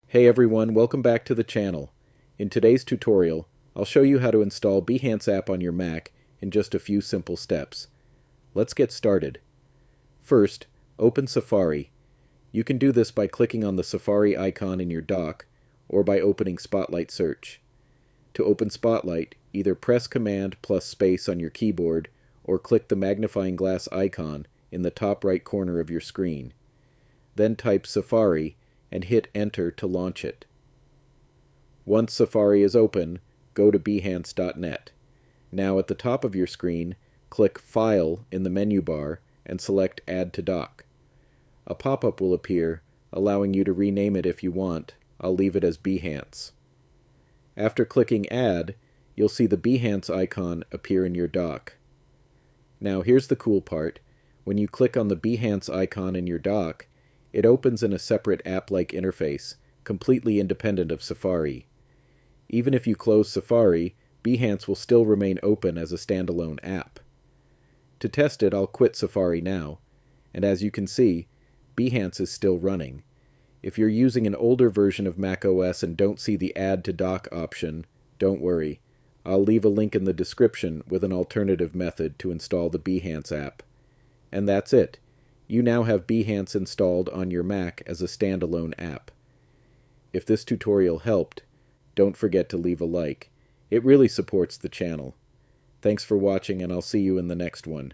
Hey everyone, welcome back to the channel. In today's tutorial, I'll show you how to install Behance app on your Mac in just a few simple steps. Let's get started. First, open Safari. You can do this by clicking on the Safari icon in your dock or by opening Spotlight Search. To open Spotlight, either press Command plus space on your keyboard or click the magnifying glass icon in the top right corner of your screen. Then type Safari and hit Enter to launch it. Once Safari is open, go to behance.net. Now at the top of your screen, click File in the menu bar and select Add to Dock. A pop-up will appear, allowing you to rename it if you want. I'll leave it as Behance. After clicking Add, you'll see the Behance icon appear in your dock. Now here's the cool part. When you click on the Behance icon in your dock, it opens in a separate app-like interface, completely independent of Safari. Even if you close Safari, Behance will still remain open as a standalone app. To test it, I'll quit Safari now, and as you can see, Behance is still running. If you're using an older version of macOS and don't see the Add to Dock option, don't worry. I'll leave a link in the description with an alternative method to install the Behance app. And that's it. You now have Behance installed on your Mac as a standalone app. If this tutorial helped, don't forget to leave a like. It really supports the channel. Thanks for watching, and I'll see you in the next one.